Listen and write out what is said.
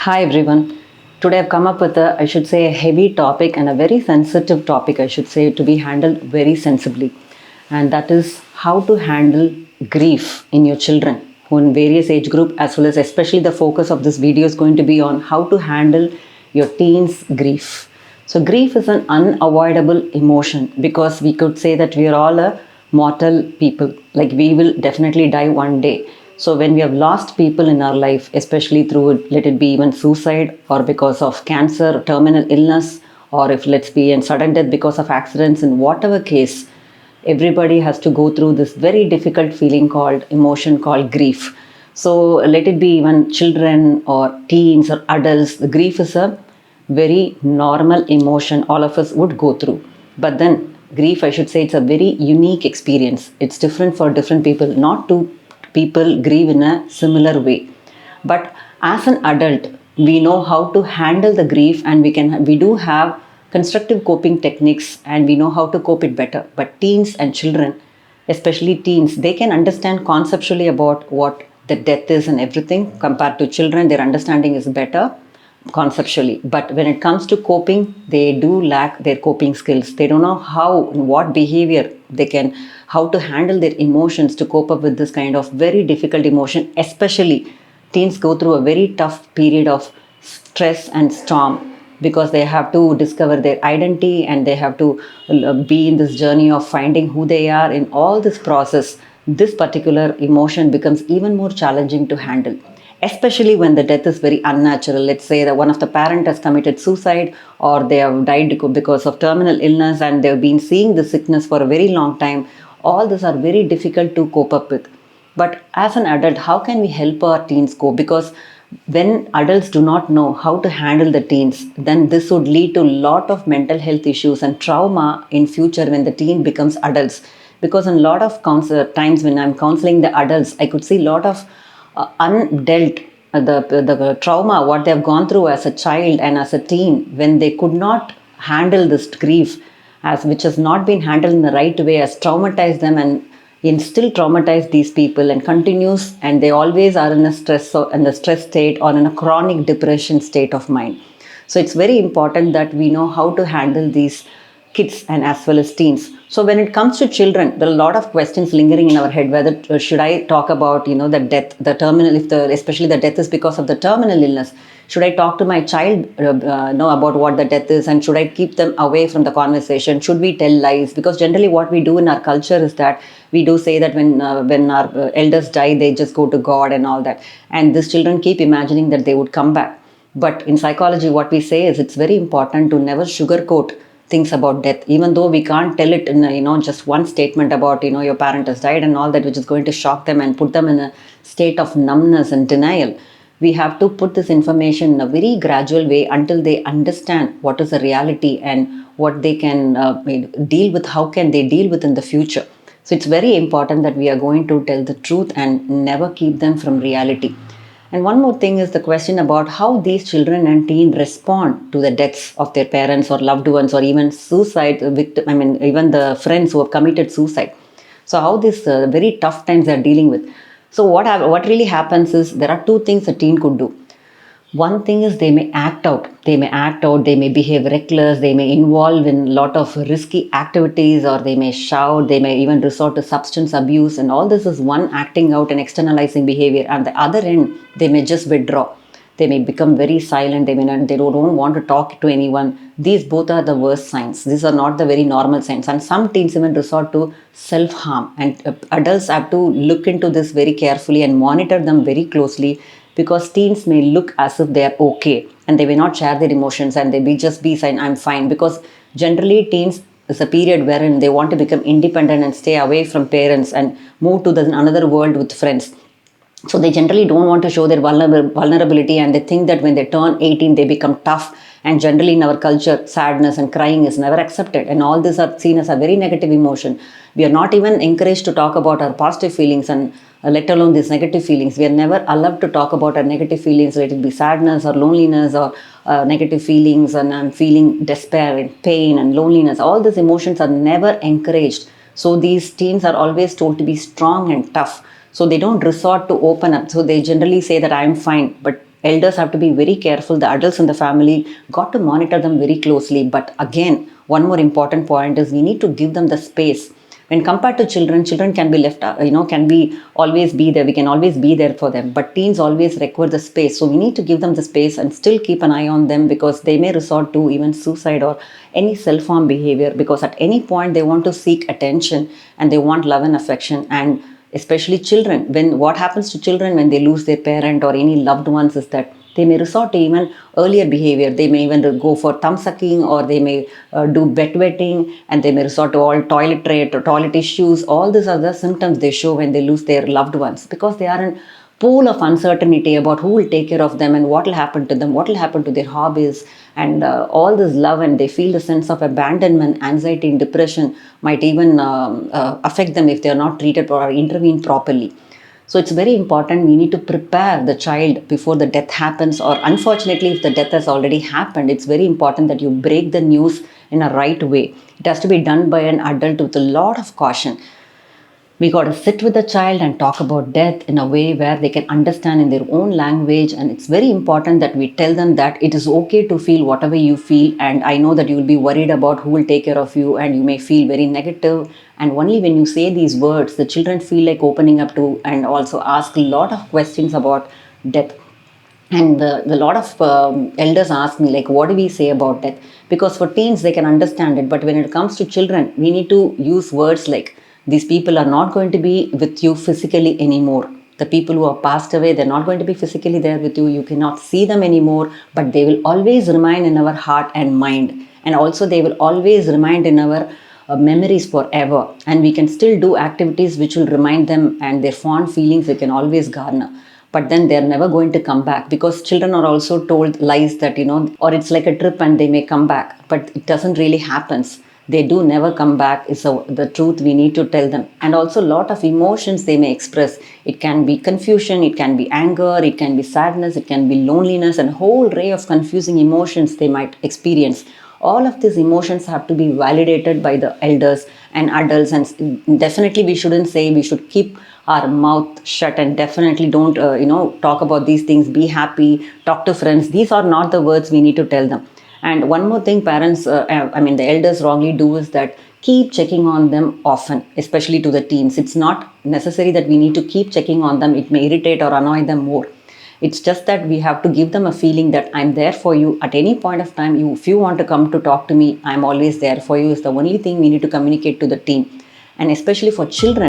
Hi everyone. Today I've come up with I should say, a heavy topic and a very sensitive topic, I should say, to be handled very sensibly. And that is how to handle grief in your children who in various age group, as well as especially the focus of this video is going to be on how to handle your teens' grief. So grief is an unavoidable emotion because we could say that we are all a mortal people. Like we will definitely die one day. So when we have lost people in our life, especially through let it be even suicide or because of cancer, terminal illness, or if let's be in sudden death because of accidents, in whatever case, everybody has to go through this very difficult feeling called emotion called grief. So let it be even children or teens or adults, the grief is a very normal emotion all of us would go through. But then grief, I should say, it's a very unique experience. It's different for different people. Not two people grieve in a similar way. But as an adult, we know how to handle the grief, and we do have constructive coping techniques, and we know how to cope it better. But teens and children, especially teens, they can understand conceptually about what the death is and everything. Compared to children, their understanding is better conceptually, but when it comes to coping, they do lack their coping skills. They don't know how, what behavior they can, how to handle their emotions to cope up with this kind of very difficult emotion. Especially teens go through a very tough period of stress and storm because they have to discover their identity, and they have to be in this journey of finding who they are. In all this process, this particular emotion becomes even more challenging to handle, especially when the death is very unnatural. Let's say that one of the parent has committed suicide, or they have died because of terminal illness, and they've been seeing the sickness for a very long time. All these are very difficult to cope up with. But as an adult, how can we help our teens cope? Because when adults do not know how to handle the teens, then this would lead to a lot of mental health issues and trauma in future when the teen becomes adults. Because in a lot of times when I'm counseling the adults, I could see a lot of undealt the trauma what they have gone through as a child and as a teen, when they could not handle this grief, as which has not been handled in the right way, has traumatized them and in still traumatize these people and continues, and they always are in a stress or in the stress state or in a chronic depression state of mind. So it's very important that we know how to handle these kids and as well as teens. So when it comes to children, there are a lot of questions lingering in our head. Whether should I talk about the death, the terminal, if the especially the death is because of the terminal illness, should I talk to my child know about what the death is, and should I keep them away from the conversation? Should we tell lies? Because generally what we do in our culture is that we do say that when our elders die, they just go to God and all that, and these children keep imagining that they would come back. But in psychology, what we say is it's very important to never sugarcoat things about death, even though we can't tell it in just one statement about your parent has died and all that, which is going to shock them and put them in a state of numbness and denial. We have to put this information in a very gradual way until they understand what is the reality and what they can deal with, how can they deal with in the future. So it's very important that we are going to tell the truth and never keep them from reality. And one more thing is the question about how these children and teens respond to the deaths of their parents or loved ones, or even suicide victim. I mean, even the friends who have committed suicide. So how these very tough times they are dealing with. So what really happens is there are two things a teen could do. One thing is they may act out. They may behave reckless, they may involve in a lot of risky activities, or they may shout, they may even resort to substance abuse, and all this is one acting out and externalizing behavior. And the other end, they may just withdraw. They may become very silent, they don't want to talk to anyone. These both are the worst signs. These are not the very normal signs. And some teens even resort to self-harm. And adults have to look into this very carefully and monitor them very closely, because teens may look as if they are okay and they may not share their emotions, and they may just be saying I'm fine, because generally teens is a period wherein they want to become independent and stay away from parents and move to another world with friends. So they generally don't want to show their vulnerability, and they think that when they turn 18 they become tough. And generally in our culture, sadness and crying is never accepted, and all these are seen as a very negative emotion. We are not even encouraged to talk about our positive feelings, and let alone these negative feelings. We are never allowed to talk about our negative feelings, let it be sadness or loneliness or negative feelings, and I'm feeling despair and pain and loneliness. All these emotions are never encouraged. So these teens are always told to be strong and tough. So they don't resort to open up. So they generally say that I'm fine. But elders have to be very careful. The adults in the family got to monitor them very closely. But again, one more important point is we need to give them the space. When compared to children, children can be left, can be always be there. We can always be there for them. But teens always require the space. So we need to give them the space and still keep an eye on them, because they may resort to even suicide or any self-harm behavior, because at any point they want to seek attention and they want love and affection. And especially children, when what happens to children when they lose their parent or any loved ones is that they may resort to even earlier behavior. They may even go for thumb sucking, or they may do bedwetting, and they may resort to all toilet issues. All these are the symptoms they show when they lose their loved ones, because they are in pool of uncertainty about who will take care of them and what will happen to them, what will happen to their hobbies, and all this love, and they feel the sense of abandonment, anxiety, and depression might even affect them if they are not treated or intervened properly. So it's very important. We need to prepare the child before the death happens, or unfortunately, if the death has already happened, it's very important that you break the news in a right way. It has to be done by an adult with a lot of caution. We got to sit with the child and talk about death in a way where they can understand in their own language. And it's very important that we tell them that it is okay to feel whatever you feel. And I know that you will be worried about who will take care of you, and you may feel very negative. And only when you say these words, the children feel like opening up to and also ask a lot of questions about death. And the lot of elders ask me, like, what do we say about death? Because for teens, they can understand it. But when it comes to children, we need to use words like, these people are not going to be with you physically anymore. The people who have passed away, they're not going to be physically there with you. You cannot see them anymore, but they will always remain in our heart and mind. And also they will always remain in our memories forever. And we can still do activities which will remind them, and their fond feelings we can always garner. But then they're never going to come back, because children are also told lies that, or it's like a trip and they may come back. But it doesn't really happen. They do never come back is the truth we need to tell them. And also a lot of emotions they may express. It can be confusion, it can be anger, it can be sadness, it can be loneliness, and a whole array of confusing emotions they might experience. All of these emotions have to be validated by the elders and adults. And definitely we shouldn't say, we should keep our mouth shut, and definitely don't talk about these things. Be happy, talk to friends. These are not the words we need to tell them. And one more thing parents, the elders wrongly do is that keep checking on them often, especially to the teens. It's not necessary that we need to keep checking on them. It may irritate or annoy them more. It's just that we have to give them a feeling that I'm there for you at any point of time. If you want to come to talk to me, I'm always there for you, is the only thing we need to communicate to the teen. And especially for children.